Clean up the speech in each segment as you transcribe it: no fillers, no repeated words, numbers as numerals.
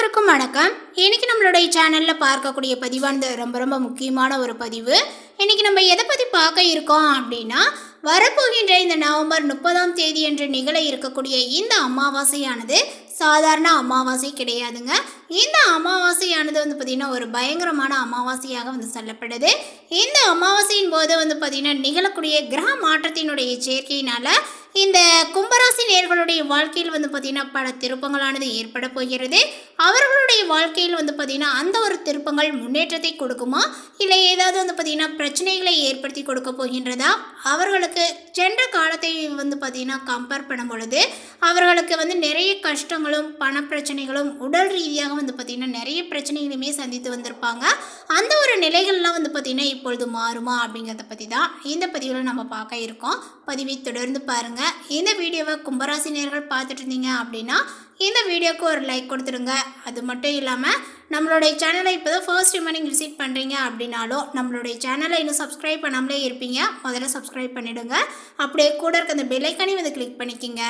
அனைவருக்கும் வணக்கம். இன்னைக்கு நம்மளுடைய சேனல்ல பார்க்கக்கூடிய பதிவானது ரொம்ப முக்கியமான ஒரு பதிவு. இன்னைக்கு நம்ம எதை பத்தி பார்க்க இருக்கோம் அப்படின்னா, வரப்போகின்ற இந்த நவம்பர் 30ஆம் தேதி என்று நிகழ இருக்கக்கூடிய இந்த அமாவாசையானது சாதாரண அமாவாசை கிடையாதுங்க. இந்த அமாவாசையானது பார்த்திங்கன்னா ஒரு பயங்கரமான அமாவாசையாக சொல்லப்படுது. இந்த அமாவாசையின் போது பார்த்திங்கன்னா நிகழக்கூடிய கிரக மாற்றத்தினுடைய சேர்க்கையினால் இந்த கும்பராசி நேயர்களுடைய வாழ்க்கையில் பார்த்திங்கன்னா பல திருப்பங்களானது ஏற்பட போகிறது. அவர்களுடைய வாழ்க்கையில் பார்த்திங்கன்னா அந்த ஒரு திருப்பங்கள் முன்னேற்றத்தை கொடுக்குமா, இல்லை ஏதாவது பார்த்திங்கன்னா பிரச்சனைகளை ஏற்படுத்தி கொடுக்க போகின்றதா? அவர்களுக்கு சென்ற காலத்தை பார்த்திங்கன்னா கம்பேர் பண்ணும் பொழுது அவர்களுக்கு நிறைய கஷ்டங்களும் பணப்பிரச்சனைகளும் உடல் ரீதியாக பார்த்திங்கன்னா நிறைய பிரச்சனைகளுமே சந்தித்து வந்திருப்பாங்க. அந்த ஒரு நிலைகள்லாம் பார்த்திங்கன்னா இப்பொழுது மாறுமா அப்படிங்கிறத பற்றி தான் இந்த பதிவில் நம்ம பார்க்க இருக்கோம். பதிவை தொடர்ந்து பாருங்கள். இந்த வீடியோவை கும்பராசி நேயர்கள் பார்த்துட்டு இருந்தீங்க அப்படின்னா இந்த வீடியோவுக்கு ஒரு லைக் கொடுத்துருங்க. அது மட்டும் இல்லாமல் நம்மளுடைய சேனலை இப்போ தான் ஃபர்ஸ்ட் டைம் நீங்கள் விசிட் பண்ணுறீங்க அப்படின்னாலும் நம்மளுடைய சேனலை இன்னும் சப்ஸ்கிரைப் பண்ணாமலே இருப்பீங்க, முதல்ல சப்ஸ்கிரைப் பண்ணிவிடுங்க. அப்படியே கூட இருக்க அந்த பெல் ஐக்கானையும் கிளிக் பண்ணிக்கோங்க.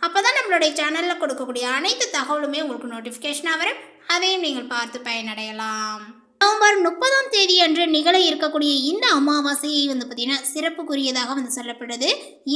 அப்போ தான் நம்மளுடைய சேனலில் கொடுக்கக்கூடிய அனைத்து தகவலுமே உங்களுக்கு நோட்டிஃபிகேஷனாக வரும். அதையும் நீங்கள் பார்த்து பயனடையலாம். நவம்பர் 30ஆம் தேதி அன்று நிகழ இருக்கக்கூடிய இந்த அமாவாசையை பார்த்திங்கன்னா சிறப்புக்குரியதாக சொல்லப்படுது.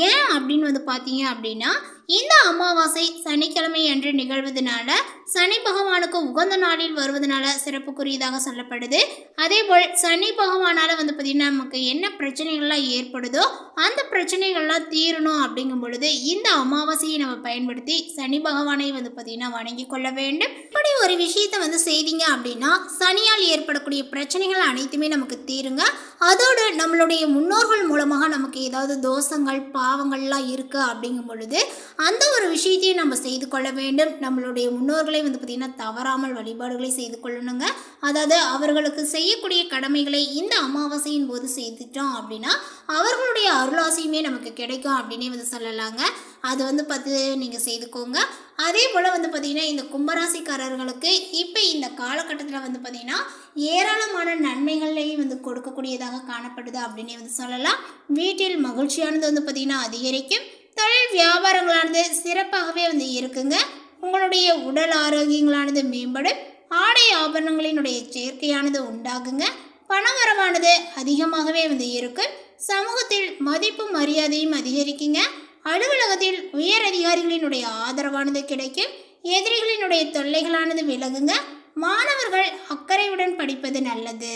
ஏன் அப்படின்னு பார்த்தீங்க அப்படின்னா, இந்த அமாவாசை சனிக்கிழமை அன்று நிகழ்வதனால சனி பகவானுக்கு உகந்த நாளில் வருவதனால சிறப்புக்குரியதாக சொல்லப்படுது. அதே போல் சனி பகவானால் பார்த்திங்கன்னா நமக்கு என்ன பிரச்சனைகள்லாம் ஏற்படுதோ அந்த பிரச்சனைகள்லாம் தீரணும் அப்படிங்கும் பொழுது இந்த அமாவாசையை நம்ம பயன்படுத்தி சனி பகவானை பார்த்திங்கன்னா வணங்கி கொள்ள வேண்டும். இப்படி ஒரு விஷயத்தை செய்தீங்க அப்படின்னா சனியால் ஏற்படக்கூடிய பிரச்சனைகள் அனைத்துமே நமக்கு தீருங்க. அதோடு நம்மளுடைய முன்னோர்கள் மூலமாக நமக்கு ஏதாவது தோஷங்கள் பாவங்கள்லாம் இருக்குது அப்படிங்கும் பொழுது அந்த ஒரு விஷயத்தையும் நம்ம செய்து கொள்ள வேண்டும். நம்மளுடைய முன்னோர்களை பார்த்திங்கன்னா தவறாமல் வழிபாடுகளை செய்து கொள்ளணுங்க. அதாவது அவர்களுக்கு செய்யக்கூடிய கடமைகளை இந்த அமாவாசையின் போது செய்துட்டோம் அப்படின்னா அவர்களுடைய அருளாசியுமே நமக்கு கிடைக்கும் அப்படின்னே சொல்லலாங்க. அது பார்த்து நீங்கள் செய்துக்கோங்க. அதே போல் பார்த்திங்கன்னா இந்த கும்பராசிக்காரர்களுக்கு இப்போ இந்த காலகட்டத்தில் பார்த்திங்கன்னா ஏராளமான நன்மைகளையும் கொடுக்கக்கூடியதாக காணப்படுது அப்படின்னே சொல்லலாம். வீட்டில் மகிழ்ச்சியானது பார்த்திங்கன்னா அதிகரிக்கும். தொழில் வியாபாரங்களானது சிறப்பாகவே இருக்குங்க. உங்களுடைய உடல் ஆரோக்கியங்களானது மேம்படும். ஆடை ஆபரணங்களினுடைய சேர்க்கையானது உண்டாகுங்க. பணவரவானது அதிகமாகவே இருக்கும். சமூகத்தில் மதிப்பும் மரியாதையும் அதிகரிக்குங்க. அலுவலகத்தில் உயர் அதிகாரிகளினுடைய ஆதரவானது கிடைக்கும். எதிரிகளினுடைய தொல்லைகளானது விலகுங்க. மாணவர்கள் அக்கறையுடன் படிப்பது நல்லது.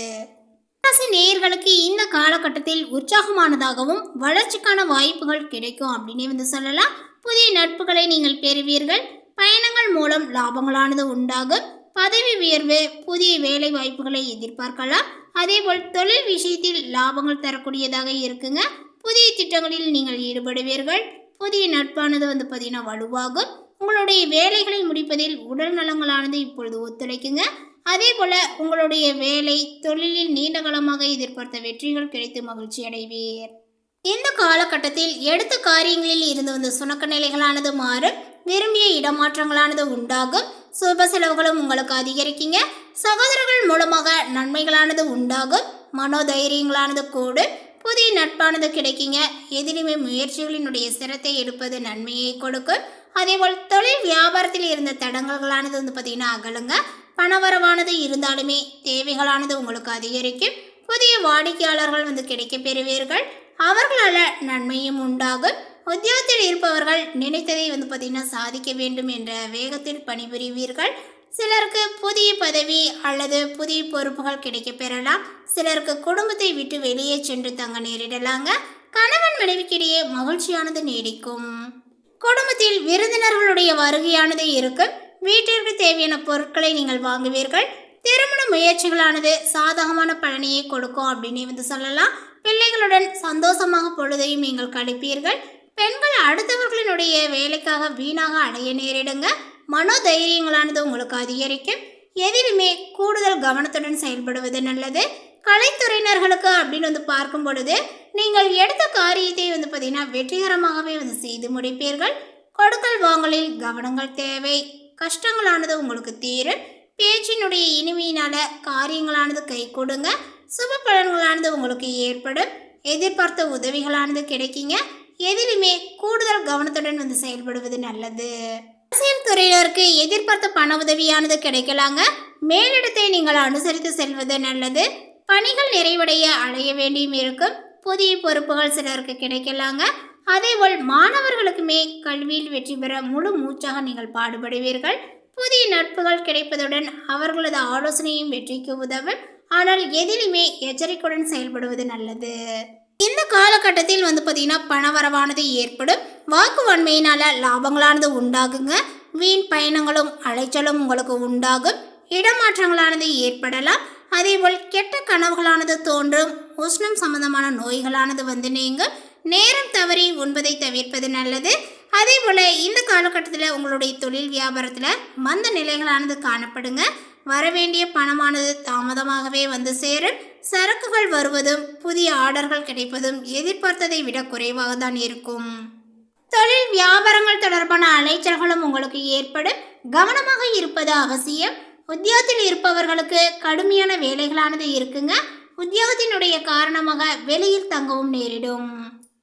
ராசி நேயர்களுக்கு இந்த காலகட்டத்தில் உற்சாகமானதாகவும் வளர்ச்சிக்கான வாய்ப்புகள் கிடைக்கும் அப்படின்னே சொல்லலாம். புதிய நட்புகளை நீங்கள் பெறுவீர்கள். பயணங்கள் மூலம் லாபங்களானது உண்டாகும். பதவி உயர்வு, புதிய வேலை வாய்ப்புகளை எதிர்பார்க்கலாம். அதேபோல் தொழில் விஷயத்தில் லாபங்கள் தரக்கூடியதாக இருக்குங்க. புதிய திட்டங்களில் நீங்கள் ஈடுபடுவீர்கள். புதிய நட்பானது பார்த்திங்கன்னா வலுவாகும். உங்களுடைய வேலைகளை முடிப்பதில் உடல் நலங்களானது இப்பொழுது ஒத்துழைக்குங்க. அதே போல் உங்களுடைய வேலை தொழிலில் நீண்ட காலமாக எதிர்பார்த்த வெற்றிகள் கிடைத்து மகிழ்ச்சி அடைவீர். இந்த காலகட்டத்தில் எடுத்த காரியங்களில் இருந்து சுணக்க நிலைகளானது மாறும். விரும்பிய இடமாற்றங்களானது உண்டாகும். சுப செலவுகளும் உங்களுக்கு அதிகரிக்குங்க. சகோதரர்கள் மூலமாக நன்மைகளானது உண்டாகும். மனோதைரியங்களானது கூடும். புதிய நட்பானது கிடைக்குங்க. எதிலுமே முயற்சிகளினுடைய சிரத்தை எடுப்பது நன்மையை கொடுக்கும். அதேபோல் தொழில் வியாபாரத்தில் இருந்த தடங்கல்களானது பார்த்திங்கன்னா அகலுங்க. பணவரவானது இருந்தாலுமே தேவைகளானது உங்களுக்கு அதிகரிக்கும். புதிய வாடிக்கையாளர்கள் கிடைக்க பெறுவீர்கள். அவர்களால் நன்மையும் உண்டாகும். உத்தியோகத்தில் இருப்பவர்கள் நினைத்ததை பார்த்திங்கன்னா சாதிக்க வேண்டும் என்ற வேகத்தில் பணிபுரிவீர்கள். சிலருக்கு புதிய பதவி அல்லது புதிய பொறுப்புகள் கிடைக்க பெறலாம். சிலருக்கு குடும்பத்தை விட்டு வெளியே சென்று தங்க நேரிடலாங்க. கணவன் மனைவிக்கிடையே மகிழ்ச்சியானது நீடிக்கும். குடும்பத்தில் விருந்தினர்களுடைய வருகையானது இருக்கும். வீட்டிற்கு தேவையான பொருட்களை நீங்கள் வாங்குவீர்கள். திருமண முயற்சிகளானது சாதகமான பலனையை கொடுக்கும் அப்படின்னே சொல்லலாம். பிள்ளைகளுடன் சந்தோஷமாக பொழுதையும் நீங்கள் கழிப்பீர்கள். பெண்கள் அடுத்தவர்களினுடைய வேலைக்காக வீணாக அடைய நேரிடுங்க. மனோதைரியங்களானது உங்களுக்கு அதிகரிக்கும். எதிலுமே கூடுதல் கவனத்துடன் செயல்படுவது நல்லது. கலைத்துறையினர்களுக்கு அப்படின்னு பார்க்கும் பொழுது நீங்கள் எடுத்த காரியத்தை பார்த்திங்கன்னா வெற்றிகரமாகவே செய்து முடிப்பீர்கள். கொடுக்கல் வாங்கலில் கவனங்கள் தேவை. கஷ்டங்களானது உங்களுக்கு தீரும். பேச்சினுடைய இனிமையினால காரியங்களானது கை கொடுங்க. சுப பலன்களானது உங்களுக்கு ஏற்படும். எதிர்பார்த்த உதவிகளானது கிடைக்குங்க. எதிலுமே கூடுதல் கவனத்துடன் செயல்படுவது நல்லது. அரசியல் துறையினருக்கு எதிர்பார்த்த பண உதவியானது கிடைக்கலாங்க. மேலிடத்தை நீங்கள் அனுசரித்து செல்வது நல்லது. பணிகள் நிறைவடைய அடைய வேண்டியும் இருக்கும். புதிய பொறுப்புகள் சிலருக்கு கிடைக்கலாங்க. அதேபோல் மாணவர்களுக்குமே கல்வியில் வெற்றி பெற முழு மூச்சாக நீங்கள் பாடுபடுவீர்கள். புதிய நட்புகள் கிடைப்பதுடன் அவர்களது ஆலோசனையும் வெற்றிக்கு உதவும். ஆனால் எதிலுமே எச்சரிக்கையுடன் செயல்படுவது நல்லது. இந்த காலகட்டத்தில் பார்த்தீங்கன்னா பணவரவானது ஏற்படும். வாக்கு வன்மையினால லாபங்களானது உண்டாகுங்க. வீண் பயணங்களும் அலைச்சலும் உங்களுக்கு உண்டாகும். இடமாற்றங்களானது ஏற்படலாம். அதேபோல் கெட்ட கனவுகளானது தோன்றும். உஷ்ணம் சம்பந்தமான நோய்களானது நீங்கும். நேரம் தவறி உண்பதை தவிர்ப்பது நல்லது. அதே போல் இந்த காலகட்டத்தில் உங்களுடைய தொழில் வியாபாரத்தில் மந்த நிலைகளானது காணப்படுங்க. வரவேண்டிய பணமானது தாமதமாகவே சேரும். சரக்குகள் வருவதும் புதிய ஆர்டர்கள் கிடைப்பதும் எதிர்பார்த்ததை விட குறைவாக தான் இருக்கும். தொழில் வியாபாரங்கள் தொடர்பான அலைச்சல்களும் உங்களுக்கு ஏற்படும். கவனமாக இருப்பது அவசியம். உத்தியோகத்தில் இருப்பவர்களுக்கு கடுமையான வேலைகளானது இருக்குங்க. உத்தியோகத்தினுடைய காரணமாக வெளியில் தங்கவும் நேரிடும்.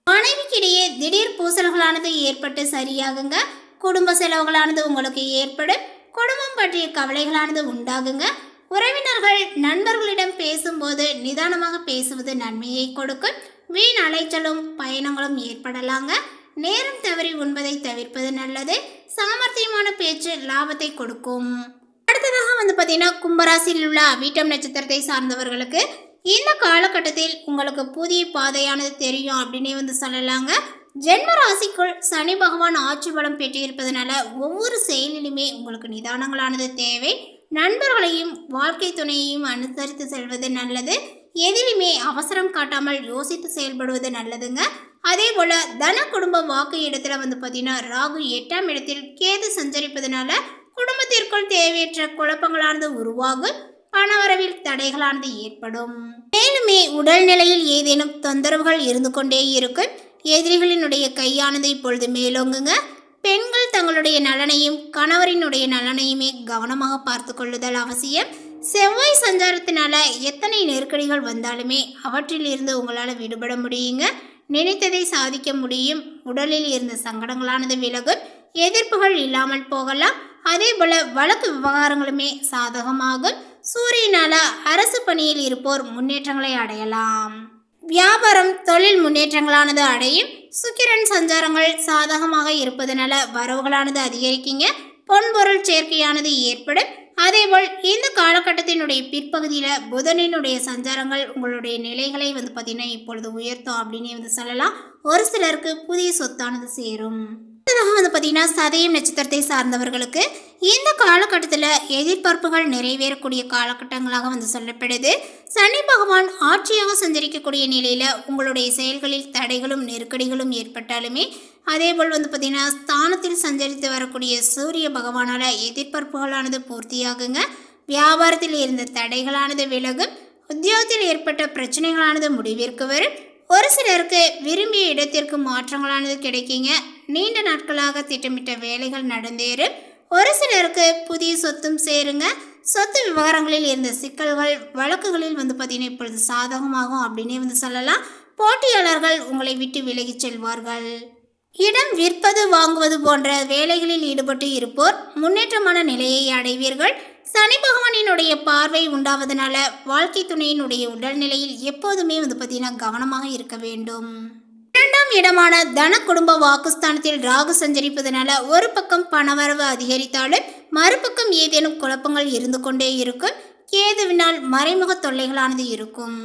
மனைவிக்கிடையே திடீர் பூசல்களானது ஏற்பட்டு சரியாகுங்க. குடும்ப செலவுகளானது உங்களுக்கு ஏற்படும். குடும்பம் பற்றிய கவலைகளானது உண்டாகுங்க. உறவினர்கள் நண்பர்களிடம் பேசும்போது நிதானமாக பேசுவது நன்மையை கொடுக்கும். வீண் அலைச்சலும் பயணங்களும் ஏற்படலாங்க. நேரம் தவறி உண்பதை தவிர்ப்பது நல்லது. சாமர்த்தியமான பேச்சு லாபத்தை கொடுக்கும். அடுத்ததாக பார்த்தீங்கன்னா கும்பராசியில் உள்ள அவிட்டம் நட்சத்திரத்தை சார்ந்தவர்களுக்கு இந்த காலகட்டத்தில் உங்களுக்கு புதிய பாதையானது தெரியும் அப்படின்னே சொல்லலாங்க. ஜென்ம ராசிக்குள் சனி பகவான் ஆட்சி பலம் பெற்றிருப்பதனால ஒவ்வொரு செயலிலுமே உங்களுக்கு நிதானங்களானது தேவை. நண்பர்களையும் வாழ்க்கை துணையையும் அனுசரித்து செல்வது நல்லது. எதிலுமே அவசரம் காட்டாமல் யோசித்து செயல்படுவது நல்லதுங்க. அதே போல தன குடும்ப வாக்கு இடத்துல பார்த்தீங்கன்னா ராகு 8ஆம் இடத்தில் கேது சஞ்சரிப்பதனால குடும்பத்திற்குள் தேவையற்ற குழப்பங்களானது உருவாகும். பணவரவில் தடைகளானது ஏற்படும். மேலுமே உடல்நிலையில் ஏதேனும் தொந்தரவுகள் இருந்து கொண்டே இருக்கும். எதிரிகளினுடைய கையானது இப்பொழுது மேலோங்குங்க. பெண்கள் தங்களுடைய நலனையும் கணவரினுடைய நலனையுமே கவனமாக பார்த்து கொள்ளுதல் அவசியம். செவ்வாய் சஞ்சாரத்தினால எத்தனை நெருக்கடிகள் வந்தாலுமே அவற்றில் இருந்து உங்களால் விடுபட முடியுங்க. நினைத்ததை சாதிக்க முடியும். உடலில் இருந்த சங்கடங்களானது விலகும். எதிர்ப்புகள் இல்லாமல் போகலாம். அதே போல வழக்கு விவகாரங்களுமே சாதகமாகும். சூரியனால அரசு பணியில் இருப்போர் முன்னேற்றங்களை அடையலாம். வியாபாரம் தொழில் முன்னேற்றங்களானது அடையும். சுக்கிரன் சஞ்சாரங்கள் சாதகமாக இருப்பதனால வரவுகளானது அதிகரிக்குங்க. பொன்பொருள் சேர்க்கையானது ஏற்படும். அதேபோல் இந்த காலகட்டத்தினுடைய பிற்பகுதியில் புதனினுடைய சஞ்சாரங்கள் உங்களுடைய நிலைகளை பார்த்தீங்கன்னா இப்பொழுது உயர்த்தும் அப்படின்னு சொல்லலாம். ஒரு சிலருக்கு புதிய சொத்தானது சேரும். பார்த்தீங்கன்னா சதயம் நட்சத்திரத்தை சார்ந்தவர்களுக்கு இந்த காலகட்டத்தில் எதிர்பார்ப்புகள் நிறைவேறக்கூடிய காலகட்டங்களாக சொல்லப்படுது. சனி பகவான் ஆட்சியாக சஞ்சரிக்கக்கூடிய நிலையில் உங்களுடைய செயல்களில் தடைகளும் நெருக்கடிகளும் ஏற்பட்டாலுமே அதேபோல் பார்த்தீங்கன்னா ஸ்தானத்தில் சஞ்சரித்து வரக்கூடிய சூரிய பகவானால் எதிர்பார்ப்புகளானது பூர்த்தியாகுங்க. வியாபாரத்தில் இருந்த தடைகளானது விலகும். உத்தியோகத்தில் ஏற்பட்ட பிரச்சனைகளானது முடிவிற்கு வரும். ஒரு சிலருக்கு விரும்பிய இடத்திற்கு மாற்றங்களானது கிடைக்குங்க. நீண்ட நாட்களாக திட்டமிட்ட வேலைகள் நடந்தேறும். ஒரு சிலருக்கு புதிய சொத்தும் சேருங்க. சொத்து விவகாரங்களில் இருந்த சிக்கல்கள் வழக்குகளில் பார்த்தீங்கன்னா இப்பொழுது சாதகமாகும் அப்படின்னே சொல்லலாம். போட்டியாளர்கள் உங்களை விட்டு விலகி செல்வார்கள். இடம் விற்பது வாங்குவது போன்ற வேலைகளில் ஈடுபட்டு இருப்போர் முன்னேற்றமான நிலையை அடைவீர்கள். சனி பகவானினுடைய பார்வை உண்டாவதனால வாழ்க்கை துணையினுடைய உடல்நிலையில் எப்போதுமே பார்த்தீங்கன்னா கவனமாக இருக்க வேண்டும். 2ஆம் இடமான தன குடும்ப வாக்குஸ்தானத்தில் ராகு சஞ்சரிப்பதனால ஒரு பக்கம் பணவரவு அதிகரித்தாலும் மறுபக்கம் ஏதேனும் குழப்பங்கள் இருந்து கொண்டே இருக்கும். கேதுவினால் மறைமுக தொல்லைகளானது இருக்கும்.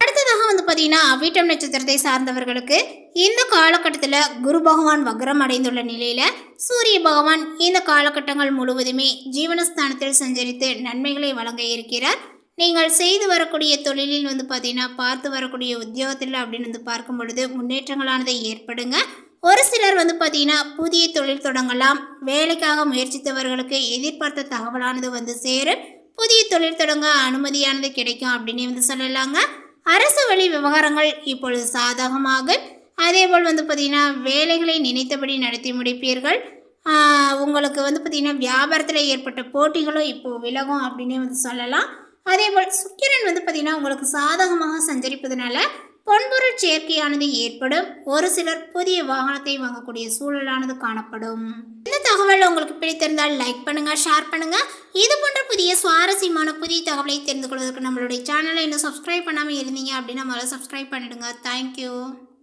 அடுத்ததாக பார்த்தீங்கன்னா அவிட்டம் நட்சத்திரத்தை சார்ந்தவர்களுக்கு இந்த காலகட்டத்தில் குரு பகவான் வக்ரம் அடைந்துள்ள நிலையில் சூரிய பகவான் இந்த காலகட்டங்கள் முழுவதுமே ஜீவனஸ்தானத்தில் சஞ்சரித்து நன்மைகளை வழங்க இருக்கிறார். நீங்கள் செய்து வரக்கூடிய தொழிலில் பார்த்தீங்கன்னா பார்த்து வரக்கூடிய உத்தியோகத்தில் அப்படின்னு பார்க்கும் பொழுது முன்னேற்றங்களானது ஏற்படுங்க. ஒரு சிலர் பார்த்தீங்கன்னா புதிய தொழில் தொடங்கலாம். வேலைக்காக முயற்சித்தவர்களுக்கு எதிர்பார்த்த தகவலானது சேரும். புதிய தொழில் தொடங்க அனுமதியானது கிடைக்கும் அப்படின்னு சொல்லலாங்க. அரசு வழி விவகாரங்கள் இப்பொழுது சாதகமாக. அதேபோல் பார்த்தீங்கன்னா வேலைகளை நினைத்தபடி நடத்தி முடிப்பீர்கள். உங்களுக்கு பார்த்தீங்கன்னா வியாபாரத்தில் ஏற்பட்ட போட்டிகளும் இப்போது விலகும் அப்படின்னே சொல்லலாம். அதேபோல் சுக்கிரன் பார்த்தீங்கன்னா உங்களுக்கு சாதகமாக சஞ்சரிப்பதனால பொன்பொருள் சேர்க்கையானது ஏற்படும். ஒரு சிலர் புதிய வாகனத்தை வாங்கக்கூடிய சூழலானது காணப்படும். இந்த தகவல் உங்களுக்கு பிடித்திருந்தால் லைக் பண்ணுங்க, ஷேர் பண்ணுங்க. இது போன்ற புதிய சுவாரஸ்யமான புதிய தகவலை தெரிந்து கொள்வதற்கு நம்மளுடைய சேனலை இன்னும் சப்ஸ்கிரைப் பண்ணாமல் இருந்தீங்க அப்படின்னா முதல்ல சப்ஸ்கிரைப் பண்ணிடுங்க. தேங்க்யூ.